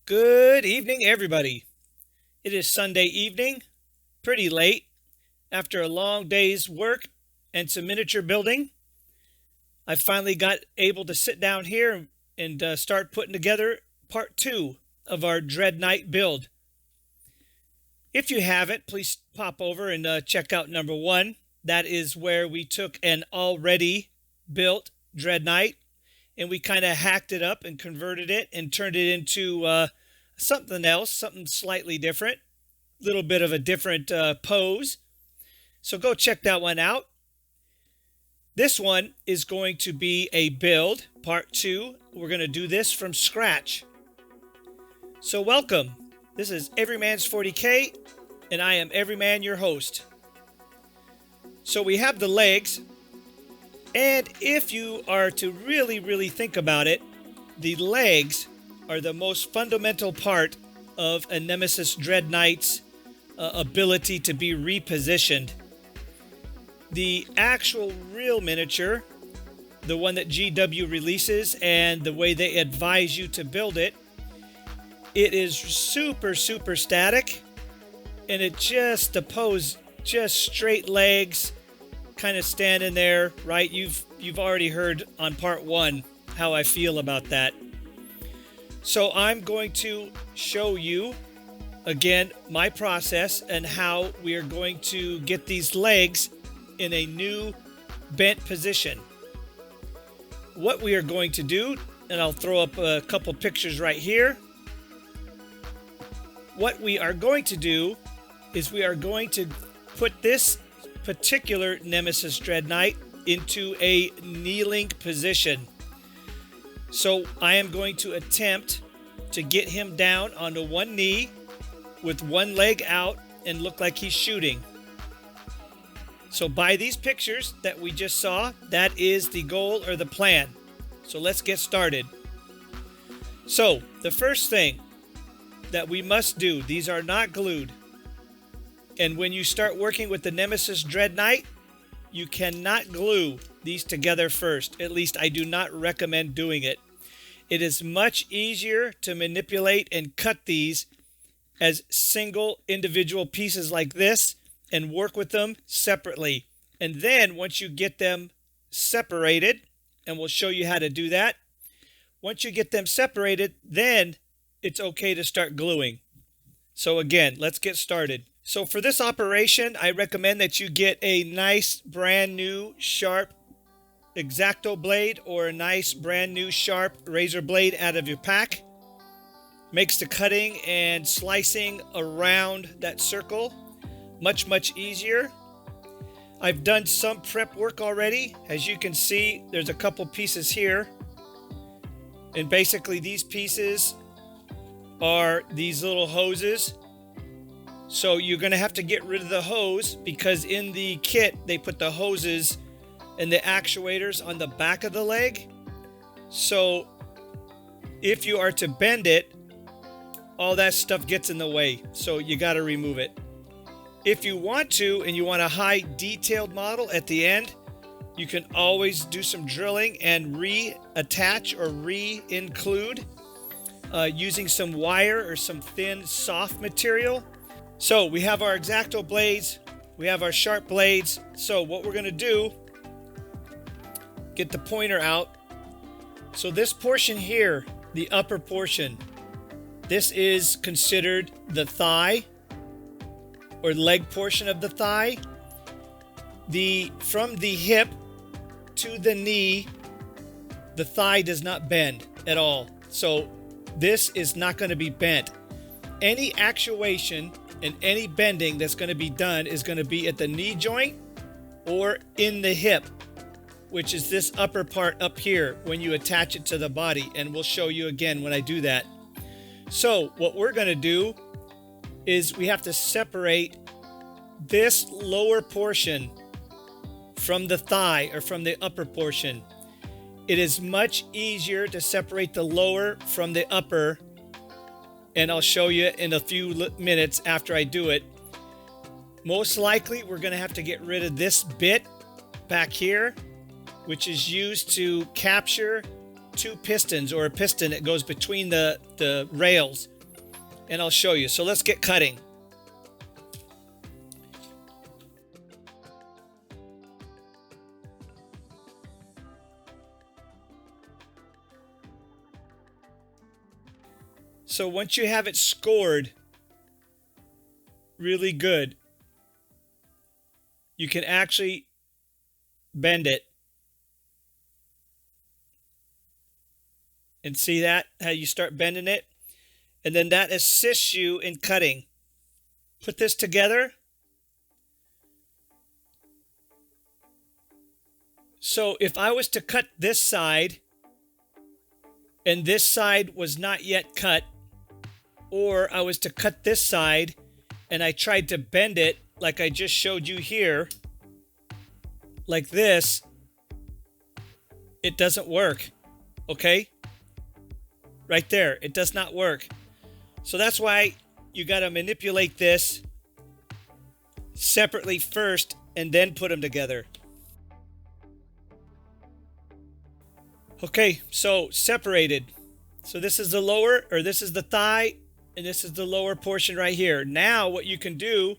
Good evening, everybody. It is Sunday evening, pretty late, after a long day's work and some miniature building. I finally got able to sit down here and start putting together part 2 of our Dreadknight build. If you haven't, please pop over and check out number 1. That is where we took an already built Dreadknight and we kind of hacked it up and converted it and turned it into something else, something slightly different, a little bit of a different pose. So go check that one out. This one is going to be a build, part 2. We're going to do this from scratch. So welcome. This is Everyman's 40K, and I am Everyman, your host. So we have the legs, and if you are to really think about it, the legs are the most fundamental part of a Nemesis Dreadknight's ability to be repositioned. The actual real miniature, the one that GW releases and the way they advise you to build it, it is super static, and it just the pose, just straight legs, kind of standing there, right? You've already heard on part 1 how I feel about that. So I'm going to show you again my process and how we are going to get these legs in a new bent position. What we are going to do, and I'll throw up a couple pictures right here. What we are going to do is we are going to put this particular Nemesis Dreadknight into a kneeling position. So I am going to attempt to get him down onto one knee with one leg out and look like he's shooting. So by these pictures that we just saw, that is the goal or the plan. So let's get started. So the first thing that we must do, these are not glued. And when you start working with the Nemesis Dreadknight, you cannot glue these together first. At least I do not recommend doing it. It is much easier to manipulate and cut these as single individual pieces like this and work with them separately. And then once you get them separated, and we'll show you how to do that, once you get them separated, then it's okay to start gluing. So again, let's get started. So for this operation, I recommend that you get a nice brand new sharp X-Acto blade or a nice brand new sharp razor blade out of your pack. Makes the cutting and slicing around that circle much easier. I've done some prep work already. As you can see, there's a couple pieces here. And basically these pieces are these little hoses. So you're going to have to get rid of the hose because in the kit they put the hoses and the actuators on the back of the leg. So if you are to bend it, all that stuff gets in the way. So you got to remove it. If you want to, and you want a high detailed model at the end, you can always do some drilling and reattach or re-include using some wire or some thin soft material. So we have our X-Acto blades, we have our sharp blades. So what we're going to do, get the pointer out. So this portion here, the upper portion, this is considered the thigh or leg portion of the thigh. From the hip to the knee, the thigh does not bend at all. So this is not going to be bent. Any actuation and any bending that's going to be done is going to be at the knee joint or in the hip, which is this upper part up here when you attach it to the body. And we'll show you again when I do that. So what we're going to do is we have to separate this lower portion from the thigh or from the upper portion. It is much easier to separate the lower from the upper, and I'll show you in a few minutes after I do it. Most likely we're going to have to get rid of this bit back here, which is used to capture two pistons or a piston that goes between the rails and I'll show you. So let's get cutting. So once you have it scored really good, you can actually bend it. And see that? How you start bending it? And then that assists you in cutting. Put this together. So if I was to cut this side, and this side was not yet cut, or I was to cut this side, and I tried to bend it like I just showed you here, like this, it doesn't work, okay? Right there, it does not work. So that's why you got to manipulate this separately first and then put them together. Okay, so separated. So this is the lower, or this is the thigh, and this is the lower portion right here. Now what you can do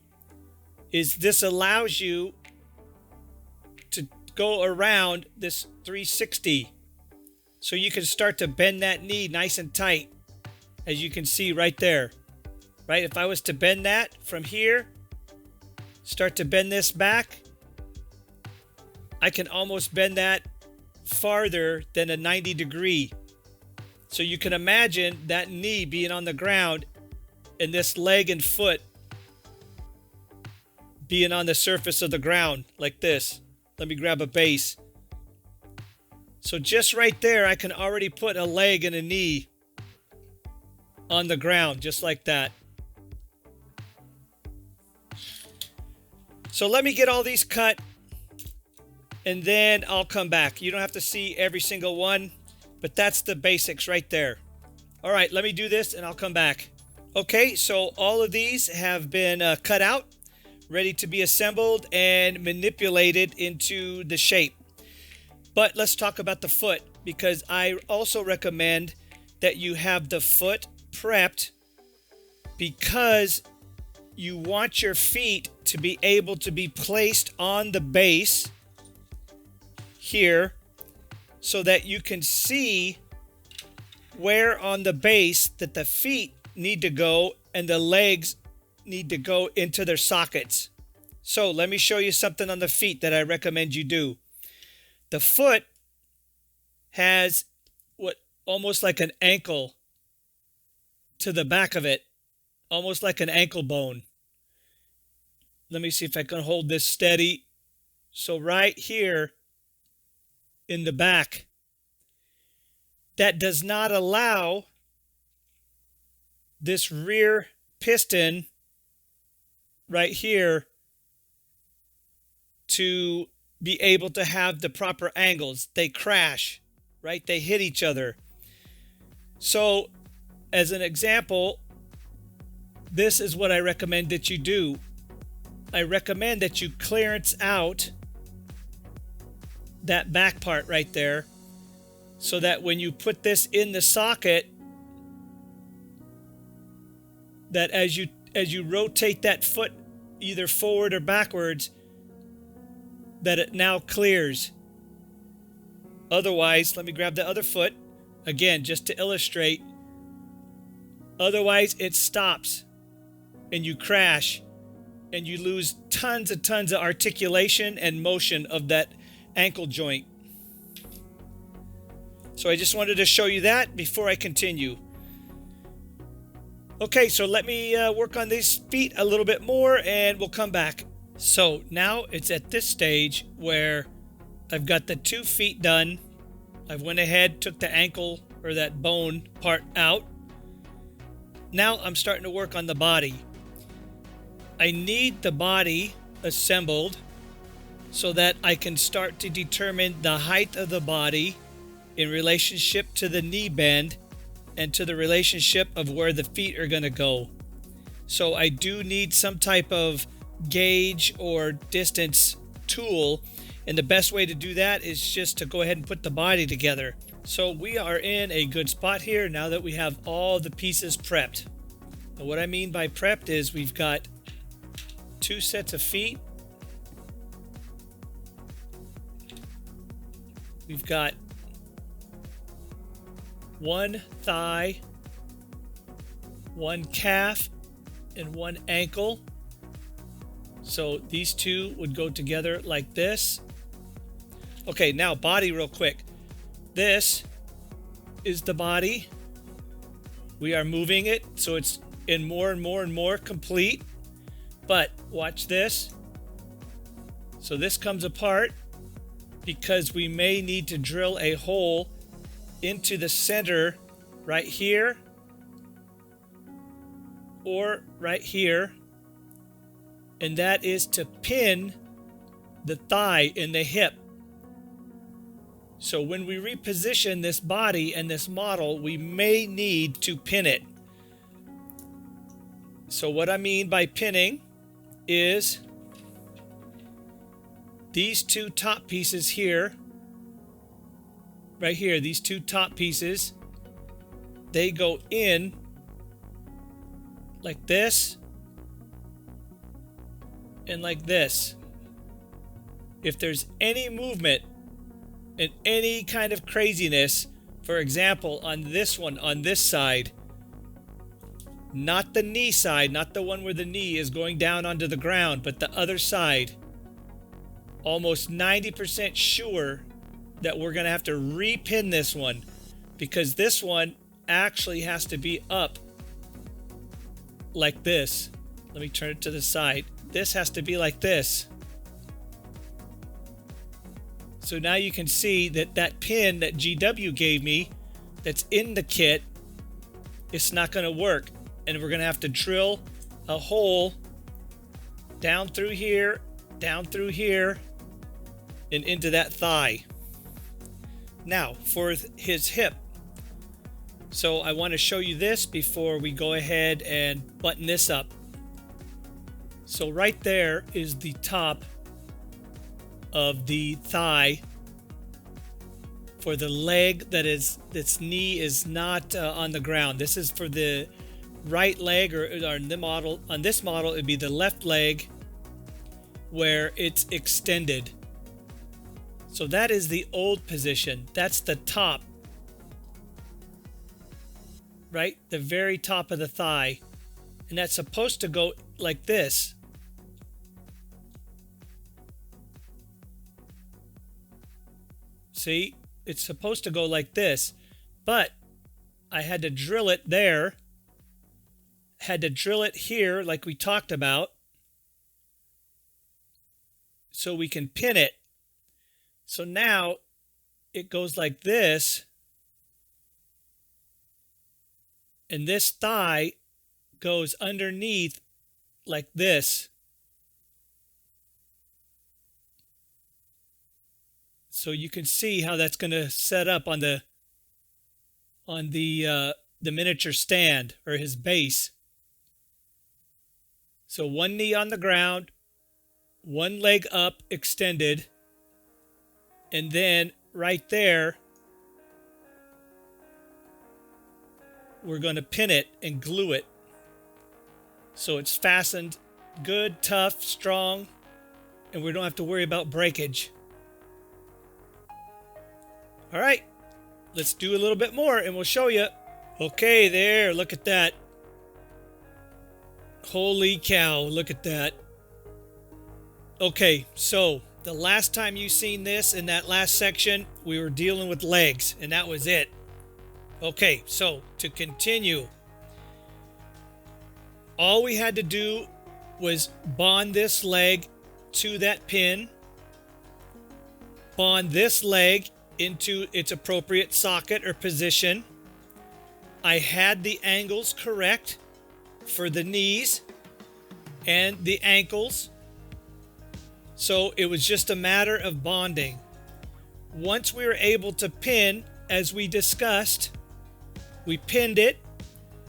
is this allows you to go around this 360. So you can start to bend that knee nice and tight, as you can see right there. Right? If I was to bend that from here, start to bend this back, I can almost bend that farther than a 90 degree. So you can imagine that knee being on the ground and this leg and foot being on the surface of the ground like this. Let me grab a base. So just right there, I can already put a leg and a knee on the ground, just like that. So let me get all these cut, and then I'll come back. You don't have to see every single one, but that's the basics right there. All right, let me do this, and I'll come back. Okay, so all of these have been cut out, ready to be assembled and manipulated into the shape. But let's talk about the foot, because I also recommend that you have the foot prepped, because you want your feet to be able to be placed on the base here so that you can see where on the base that the feet need to go and the legs need to go into their sockets. So let me show you something on the feet that I recommend you do. The foot has what almost like an ankle to the back of it, almost like an ankle bone. Let me see if I can hold this steady. So right here in the back, that does not allow this rear piston right here to be able to have the proper angles. They crash, right? They hit each other. So as an example, this is what I recommend that you do. I recommend that you clearance out that back part right there, so that when you put this in the socket, that as you rotate that foot either forward or backwards, that it now clears. Otherwise, let me grab the other foot again just to illustrate. Otherwise it stops and you crash and you lose tons of articulation and motion of that ankle joint. So I just wanted to show you that before I continue. Okay, so let me work on these feet a little bit more and we'll come back. So now it's at this stage where I've got the 2 feet done. I went ahead, took the ankle or that bone part out. Now I'm starting to work on the body. I need the body assembled so that I can start to determine the height of the body in relationship to the knee bend and to the relationship of where the feet are going to go. So I do need some type of gauge or distance tool, and the best way to do that is just to go ahead and put the body together. So we are in a good spot here now that we have all the pieces prepped. And what I mean by prepped is we've got 2 sets of feet. We've got 1 thigh, 1 calf, and 1 ankle. So these 2 would go together like this. Okay, now body real quick. This is the body. We are moving it so it's in more and more and more complete. But watch this. So this comes apart because we may need to drill a hole into the center right here or right here, and that is to pin the thigh and the hip. So when we reposition this body and this model, we may need to pin it. So what I mean by pinning is these 2 top pieces here, right here, these 2 top pieces, they go in like this and like this. If there's any movement and any kind of craziness, for example, on this one, on this side, not the knee side, not the one where the knee is going down onto the ground, but the other side, almost 90% sure that we're going to have to repin this one, because this one actually has to be up like this. Let me turn it to the side. This has to be like this. So now you can see that that pin that GW gave me that's in the kit, it's not going to work. And we're going to have to drill a hole down through here, and into that thigh. Now, for his hip. So I want to show you this before we go ahead and button this up. So right there is the top of the thigh for the leg that is, its knee is not on the ground. This is for the right leg, or the model, on this model it'd be the left leg where it's extended. So that is the old position. That's the top, right? The very top of the thigh. And that's supposed to go like this. See, it's supposed to go like this, but I had to drill it there, had to drill it here like we talked about, so we can pin it. So now it goes like this, and this thigh goes underneath like this. So you can see how that's going to set up on the miniature stand, or his base. So one knee on the ground, one leg up extended, and then right there we're going to pin it and glue it so it's fastened good, tough, strong, and we don't have to worry about breakage. All right, let's do a little bit more and we'll show you. Okay, there, look at that. Holy cow, look at that. Okay, so the last time you seen this in that last section, we were dealing with legs, and that was it. Okay, so to continue, all we had to do was bond this leg to that pin, bond this leg into its appropriate socket or position. I had the angles correct for the knees and the ankles, so it was just a matter of bonding. Once we were able to pin, as we discussed, we pinned it,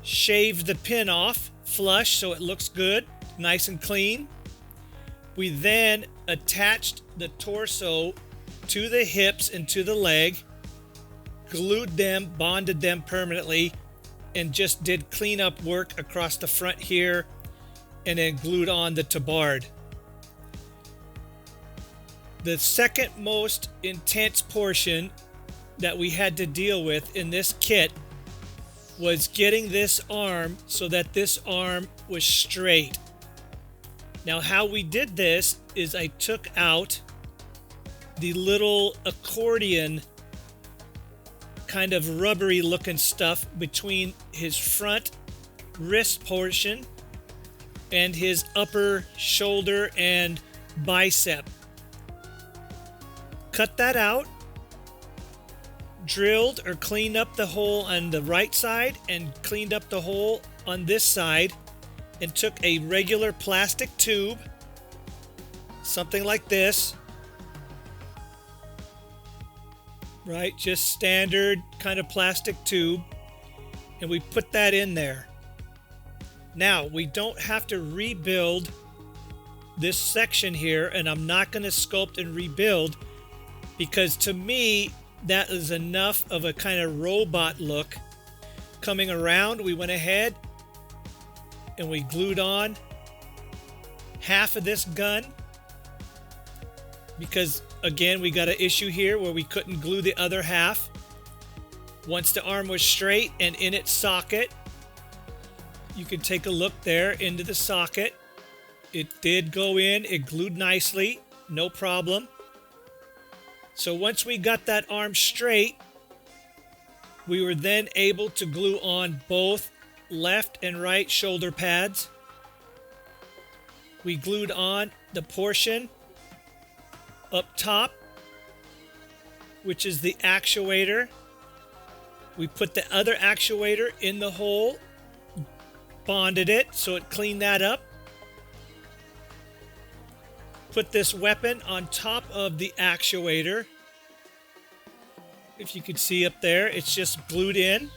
shaved the pin off flush so it looks good, nice and clean. We then attached the torso to the hips and to the leg, glued them, bonded them permanently, and just did cleanup work across the front here and then glued on the tabard. The second most intense portion that we had to deal with in this kit was getting this arm so that this arm was straight. Now how we did this is I took out the little accordion kind of rubbery looking stuff between his front wrist portion and his upper shoulder and bicep. Cut that out, drilled or cleaned up the hole on the right side and cleaned up the hole on this side, and took a regular plastic tube, something like this, right? Just standard kind of plastic tube, and we put that in there. Now, we don't have to rebuild this section here, and I'm not going to sculpt and rebuild because to me, that is enough of a kind of robot look. Coming around, we went ahead and we glued on half of this gun because, again, we got an issue here where we couldn't glue the other half. Once the arm was straight and in its socket, you can take a look there into the socket. It did go in, it glued nicely, no problem. So once we got that arm straight, we were then able to glue on both left and right shoulder pads. We glued on the portion up top, which is the actuator. We put the other actuator in the hole, bonded it so it cleaned that up. Put this weapon on top of the actuator. If you can see up there, it's just glued in.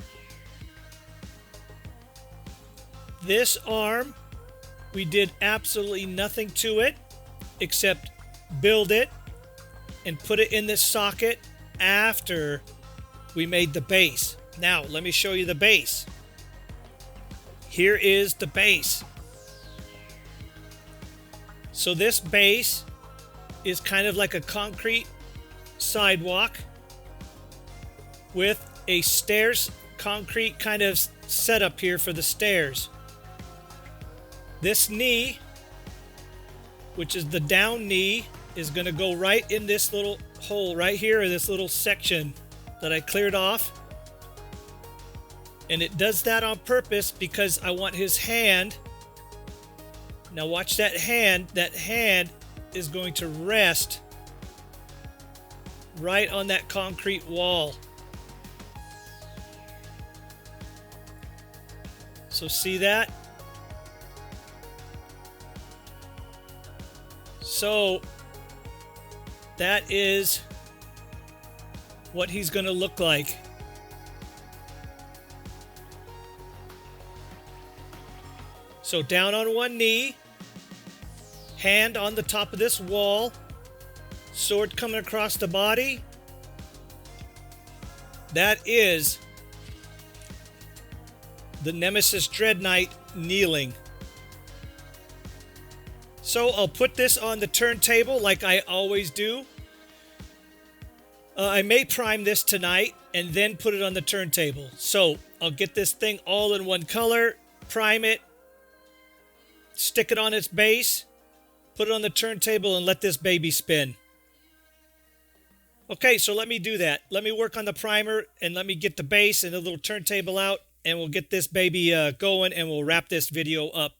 This arm, we did absolutely nothing to it except build it and put it in this socket after we made the base. Now, let me show you the base. Here is the base. So this base is kind of like a concrete sidewalk with a stairs, concrete kind of setup here for the stairs. This knee, which is the down knee, is going to go right in this little hole right here, or this little section that I cleared off. And it does that on purpose because I want his hand. Now watch that hand. That hand is going to rest right on that concrete wall. So see that? So that is what he's going to look like. So down on one knee, hand on the top of this wall, sword coming across the body. That is the Nemesis Dreadknight kneeling. So I'll put this on the turntable like I always do. I may prime this tonight and then put it on the turntable. So I'll get this thing all in one color, prime it, stick it on its base, put it on the turntable, and let this baby spin. Okay, so let me do that. Let me work on the primer and let me get the base and the little turntable out, and we'll get this baby going, and we'll wrap this video up.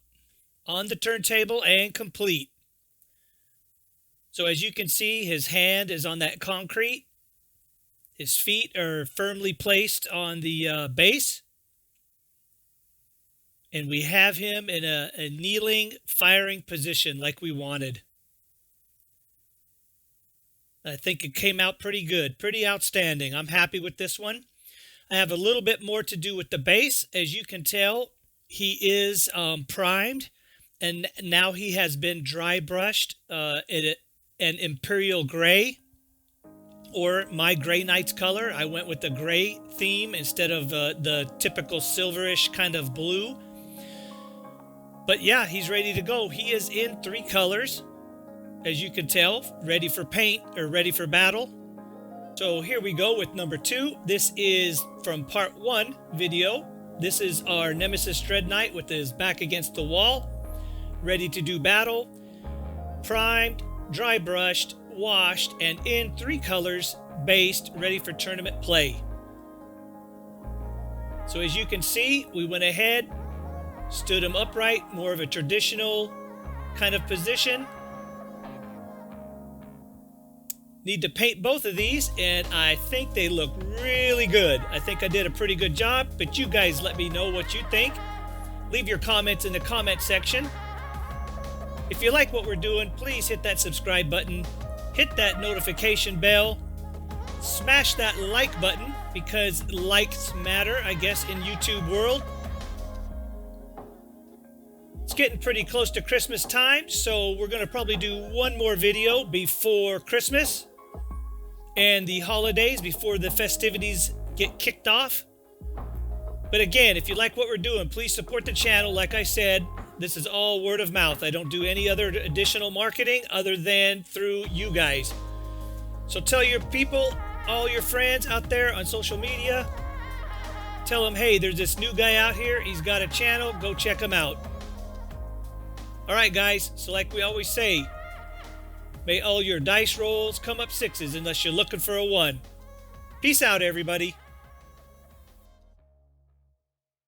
On the turntable and complete. So as you can see, his hand is on that concrete. His feet are firmly placed on the base. And we have him in a kneeling, firing position like we wanted. I think it came out pretty good, pretty outstanding. I'm happy with this one. I have a little bit more to do with the base. As you can tell, he is primed, and now he has been dry brushed in an imperial gray or my Gray Knight's color. I went with the gray theme instead of the typical silverish kind of blue. But yeah, he's ready to go. He is in 3 colors, as you can tell, ready for paint or ready for battle. So here we go with number 2. This is from part 1 video. This is our Nemesis Dreadknight with his back against the wall, ready to do battle, primed, dry brushed, washed, and in 3 colors, based, ready for tournament play. So as you can see, we went ahead, stood him upright, more of a traditional kind of position. Need to paint both of these, and I think they look really good. I think I did a pretty good job, but you guys let me know what you think. Leave your comments in the comment section. If you like what we're doing, please hit that subscribe button, hit that notification bell, smash that like button, because likes matter, I guess, in YouTube world. It's getting pretty close to Christmas time, so we're going to probably do one more video before Christmas and the holidays, before the festivities get kicked off. But again, if you like what we're doing, please support the channel. Like I said, this is all word of mouth. I don't do any other additional marketing other than through you guys. So tell your people, all your friends out there on social media, tell them, hey, there's this new guy out here. He's got a channel. Go check him out. All right, guys, so like we always say, may all your dice rolls come up 6s unless you're looking for a 1. Peace out, everybody.